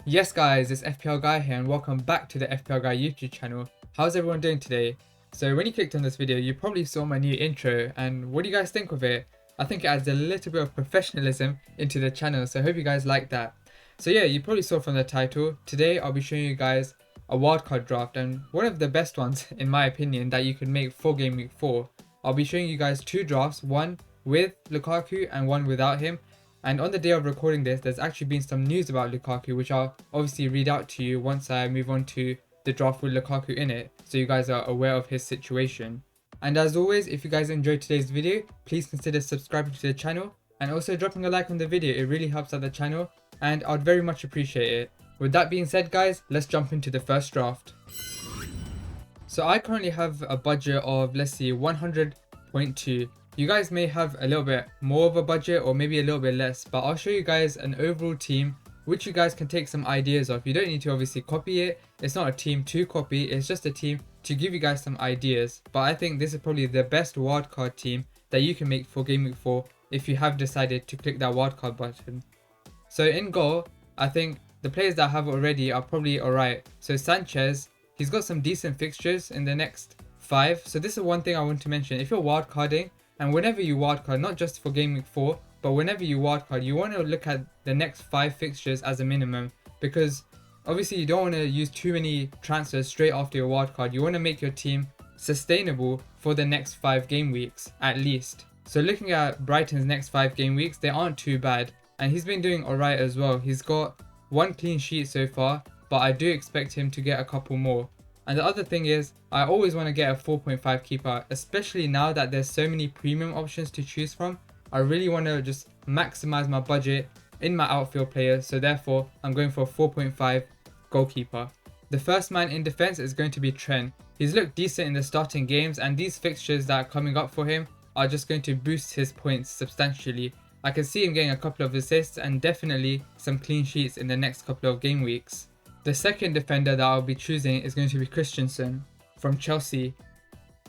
Yes guys, it's FPL Guy here and welcome back to the FPL Guy YouTube channel. How's everyone doing today? So when you clicked on this video, you probably saw my new intro, and what do you guys think of it? I think it adds a little bit of professionalism into the channel, so I hope you guys like that. So yeah, you probably saw from the title, today I'll be showing you guys a wildcard draft, and one of the best ones in my opinion that you can make for game week 4. I'll be showing you guys two drafts, one with Lukaku and one without him. And on the day of recording this, there's actually been some news about Lukaku, which I'll obviously read out to you once I move on to the draft with Lukaku in it, so you guys are aware of his situation. And as always, if you guys enjoyed today's video, please consider subscribing to the channel and also dropping a like on the video. It really helps out the channel and I'd very much appreciate it. With that being said guys, let's jump into the first draft. So I currently have a budget of, let's see, 100.2. You guys may have a little bit more of a budget or maybe a little bit less, but I'll show you guys an overall team which you guys can take some ideas of. You don't need to obviously copy it. It's not a team to copy, it's just a team to give you guys some ideas. But I think this is probably the best wildcard team that you can make for Game Week 4 if you have decided to click that wildcard button. So in goal, I think the players that I have already are probably alright. So Sanchez, he's got some decent fixtures in the next 5. So this is one thing I want to mention. If you're wildcarding, and whenever you wildcard, not just for Game Week 4, but whenever you wildcard, you want to look at the next 5 fixtures as a minimum, because obviously you don't want to use too many transfers straight after your wildcard. You want to make your team sustainable for the next 5 game weeks at least. So looking at Brighton's next 5 game weeks, they aren't too bad, and he's been doing alright as well. He's got 1 clean sheet so far, but I do expect him to get a couple more. And the other thing is, I always want to get a 4.5 keeper, especially now that there's so many premium options to choose from. I really want to just maximize my budget in my outfield players, so therefore I'm going for a 4.5 goalkeeper. The first man in defense is going to be Trent. He's looked decent in the starting games, and these fixtures that are coming up for him are just going to boost his points substantially. I can see him getting a couple of assists and definitely some clean sheets in the next couple of game weeks. The second defender that I'll be choosing is going to be Christensen from Chelsea.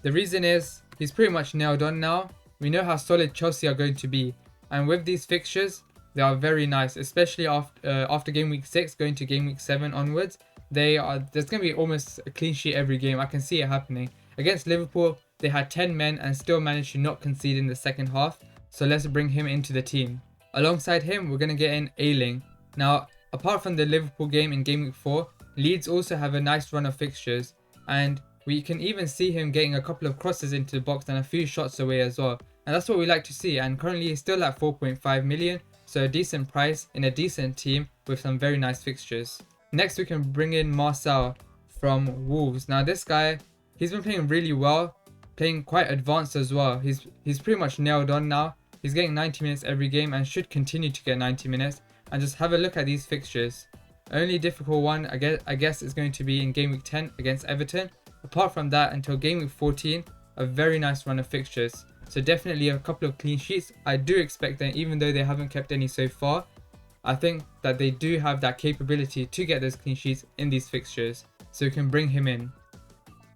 The reason is, he's pretty much nailed on now. We know how solid Chelsea are going to be, and with these fixtures, they are very nice, especially after game week 6 going to game week 7 onwards. There's going to be almost a clean sheet every game. I can see it happening. Against Liverpool, they had 10 men and still managed to not concede in the second half, so let's bring him into the team. Alongside him, we're going to get in Ayling. Now, apart from the Liverpool game in Game Week 4, Leeds also have a nice run of fixtures, and we can even see him getting a couple of crosses into the box and a few shots away as well. And that's what we like to see, and currently he's still at 4.5 million, so a decent price in a decent team with some very nice fixtures. Next we can bring in Marcel from Wolves. Now this guy, he's been playing really well, playing quite advanced as well. He's pretty much nailed on now. He's getting 90 minutes every game and should continue to get 90 minutes. And just have a look at these fixtures. Only difficult one I guess is going to be in game week 10 against Everton. Apart from that, until game week 14, a very nice run of fixtures. So definitely a couple of clean sheets. I do expect them, even though they haven't kept any so far. I think that they do have that capability to get those clean sheets in these fixtures, so we can bring him in.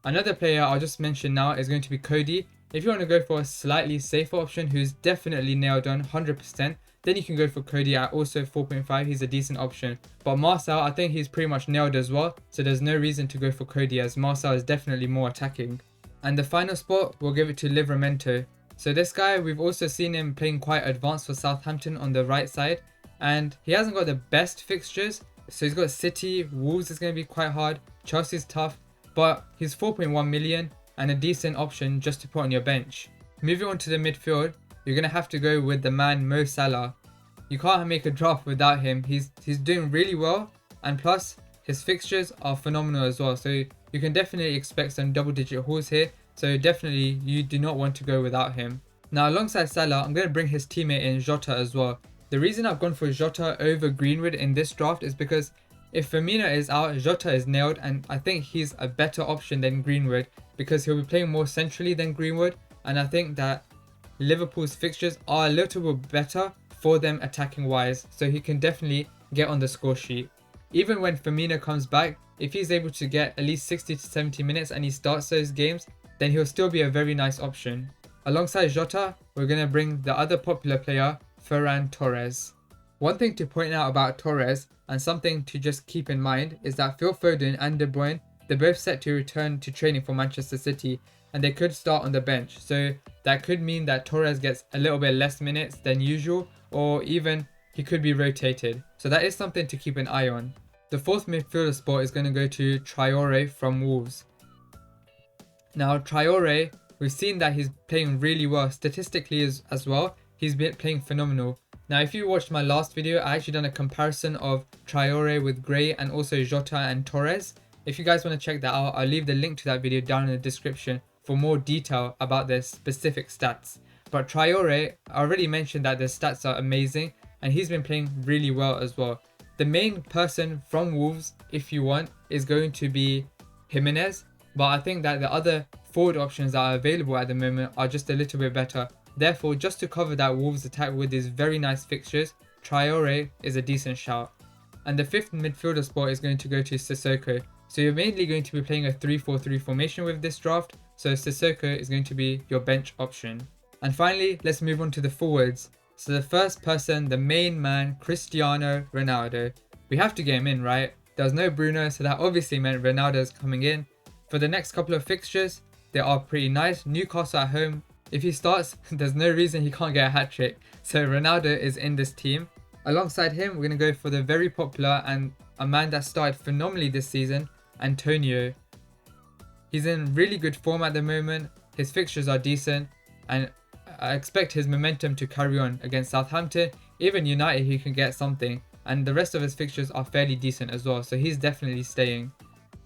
Another player I'll just mention now is going to be Cody. If you want to go for a slightly safer option who's definitely nailed on 100%, then you can go for Cody at also 4.5. He's a decent option. But Marcel, I think he's pretty much nailed as well, so there's no reason to go for Cody, as Marcel is definitely more attacking. And the final spot, we'll give it to Livramento. So this guy, we've also seen him playing quite advanced for Southampton on the right side, and he hasn't got the best fixtures. So he's got City, Wolves is going to be quite hard, Chelsea's tough, but he's 4.1 million and a decent option just to put on your bench. Moving on to the midfield, you're going to have to go with the man Mo Salah. You can't make a draft without him. He's doing really well, and plus his fixtures are phenomenal as well. So you can definitely expect some double-digit hauls here. So definitely you do not want to go without him. Now alongside Salah, I'm going to bring his teammate in Jota as well. The reason I've gone for Jota over Greenwood in this draft is because if Firmino is out, Jota is nailed, and I think he's a better option than Greenwood because he'll be playing more centrally than Greenwood, and I think that Liverpool's fixtures are a little bit better for them attacking wise, so he can definitely get on the score sheet. Even when Firmino comes back, if he's able to get at least 60 to 70 minutes and he starts those games, then he'll still be a very nice option. Alongside Jota, we're going to bring the other popular player, Ferran Torres. One thing to point out about Torres, and something to just keep in mind, is that Phil Foden and De Bruyne, they're both set to return to training for Manchester City, and they could start on the bench. So that could mean that Torres gets a little bit less minutes than usual, or even he could be rotated. So that is something to keep an eye on. The fourth midfielder spot is going to go to Traore from Wolves. Now Traore, we've seen that he's playing really well statistically as well. He's been playing phenomenal. Now if you watched my last video, I actually done a comparison of Traore with Gray and also Jota and Torres. If you guys want to check that out, I'll leave the link to that video down in the description for more detail about their specific stats. But Traore, I already mentioned that their stats are amazing and he's been playing really well as well. The main person from Wolves, if you want, is going to be Jimenez, but I think that the other forward options that are available at the moment are just a little bit better. Therefore, just to cover that Wolves attack with these very nice fixtures, Traore is a decent shout. And the fifth midfielder spot is going to go to Sissoko. So you're mainly going to be playing a 3-4-3 formation with this draft, so Sissoko is going to be your bench option. And finally, let's move on to the forwards. So the first person, the main man, Cristiano Ronaldo. We have to get him in, right? There was no Bruno, so that obviously meant Ronaldo's coming in. For the next couple of fixtures, they are pretty nice. Newcastle at home. If he starts, there's no reason he can't get a hat-trick. So Ronaldo is in this team. Alongside him, we're going to go for the very popular and a man that started phenomenally this season, Antonio. He's in really good form at the moment. His fixtures are decent and I expect his momentum to carry on against Southampton. Even United, he can get something. And the rest of his fixtures are fairly decent as well. So he's definitely staying.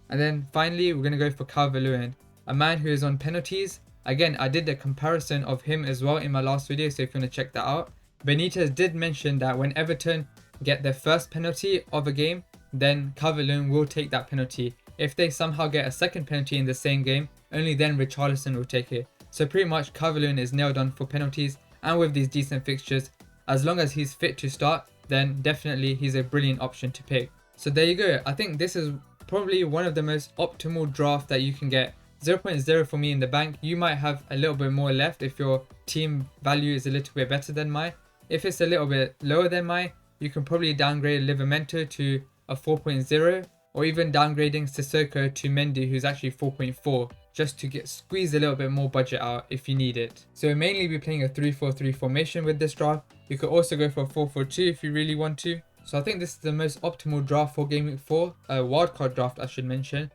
And then finally, we're going to go for Calvert-Lewin, a man who is on penalties. Again, I did a comparison of him as well in my last video, so if you want to check that out. Benitez did mention that when Everton get their first penalty of a game, then Calvert-Lewin will take that penalty. If they somehow get a second penalty in the same game, only then Richarlison will take it. So pretty much Calvert-Lewin is nailed on for penalties, and with these decent fixtures, as long as he's fit to start, then definitely he's a brilliant option to pick. So there you go. I think this is probably one of the most optimal draft that you can get. 0.0 for me in the bank. You might have a little bit more left if your team value is a little bit better than mine. If it's a little bit lower than mine, you can probably downgrade Livramento to a 4.0, or even downgrading Sissoko to Mendy, who's actually 4.4, just to squeeze a little bit more budget out if you need it. So we'll mainly be playing a 3-4-3 formation with this draft. You could also go for a 4-4-2 if you really want to. So I think this is the most optimal draft for Game Week 4, a wildcard draft I should mention.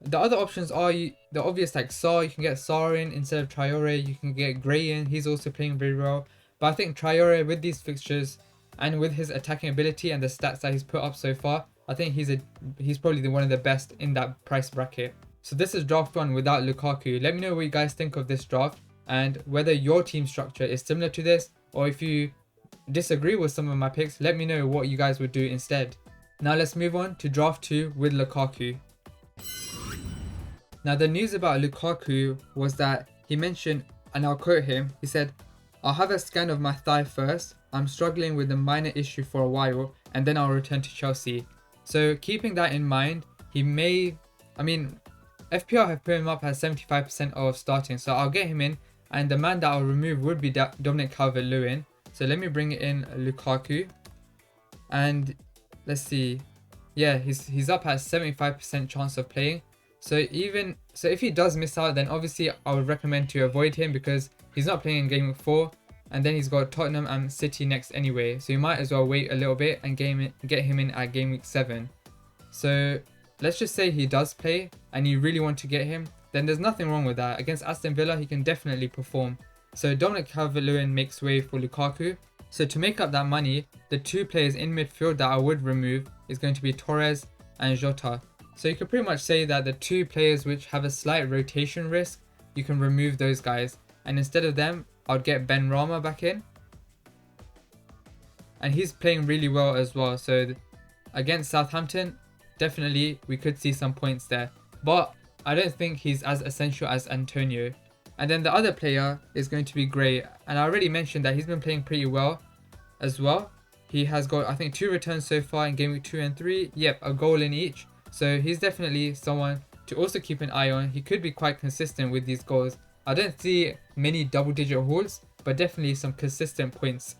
The other options are the obvious, like Sarr. You can get Sarr in instead of Traore. You can get Gray in. He's also playing very well. But I think Traore, with these fixtures and with his attacking ability and the stats that he's put up so far, I think he's probably one of the best in that price bracket. So this is draft 1 without Lukaku. Let me know what you guys think of this draft and whether your team structure is similar to this, or if you disagree with some of my picks, let me know what you guys would do instead. Now let's move on to draft 2 with Lukaku. Now the news about Lukaku was that he mentioned, and I'll quote him, he said, "I'll have a scan of my thigh first. I'm struggling with a minor issue for a while and then I'll return to Chelsea." So keeping that in mind, FPL have put him up at 75% of starting, so I'll get him in, and the man that I'll remove would be Dominic Calvert-Lewin. So let me bring in Lukaku, and let's see, yeah, he's up at 75% chance of playing. So if he does miss out, then obviously I would recommend to avoid him because he's not playing in Game Week 4, and then he's got Tottenham and City next anyway. So you might as well wait a little bit and get him in at Game Week 7. So let's just say he does play and you really want to get him, then there's nothing wrong with that. Against Aston Villa, he can definitely perform. So Dominic Calvert-Lewin makes way for Lukaku. So to make up that money, the two players in midfield that I would remove is going to be Torres and Jota. So you could pretty much say that the two players which have a slight rotation risk, you can remove those guys. And instead of them, I'd get Ben Rama back in. And he's playing really well as well. So against Southampton, definitely we could see some points there. But I don't think he's as essential as Antonio. And then the other player is going to be Gray. And I already mentioned that he's been playing pretty well as well. He has got, I think, 2 returns so far in Game Week 2 and 3. Yep, a goal in each. So he's definitely someone to also keep an eye on. He could be quite consistent with these goals. I don't see many double-digit hauls, but definitely some consistent points.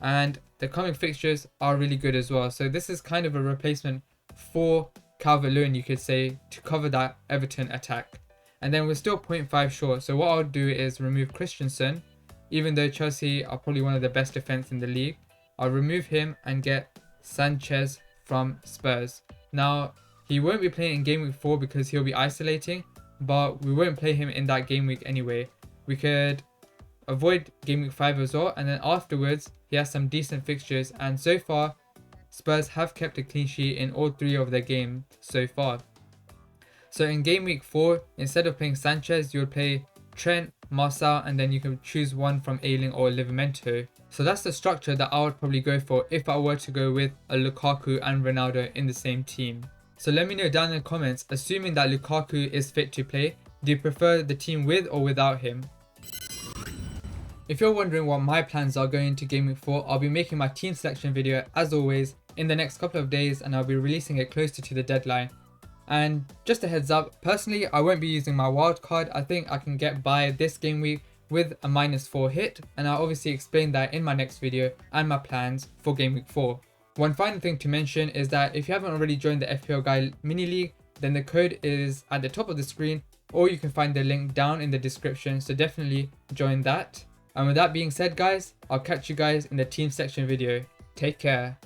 and the coming fixtures are really good as well. So this is kind of a replacement for Calvert-Lewin, you could say, to cover that Everton attack. And then we're still 0.5 short. So what I'll do is remove Christensen, even though Chelsea are probably one of the best defense in the league. I'll remove him and get Sanchez from Spurs. Now, he won't be playing in game week 4 because he'll be isolating, but we won't play him in that game week anyway. We could avoid game week 5 as well, and then afterwards he has some decent fixtures, and so far Spurs have kept a clean sheet in all 3 of their games so far. So in game week 4, instead of playing Sanchez, you would play Trent, Marcel, and then you can choose one from Ayling or Livramento. So that's the structure that I would probably go for if I were to go with a Lukaku and Ronaldo in the same team. So let me know down in the comments, assuming that Lukaku is fit to play, do you prefer the team with or without him? If you're wondering what my plans are going into game week 4, I'll be making my team selection video as always in the next couple of days, and I'll be releasing it closer to the deadline. And just a heads up, personally I won't be using my wildcard. I think I can get by this game week with a -4 hit, and I'll obviously explain that in my next video and my plans for game week 4. One final thing to mention is that if you haven't already joined the FPL Guy mini league, then the code is at the top of the screen, or you can find the link down in the description, so definitely join that. And with that being said guys, I'll catch you guys in the team section video. Take care.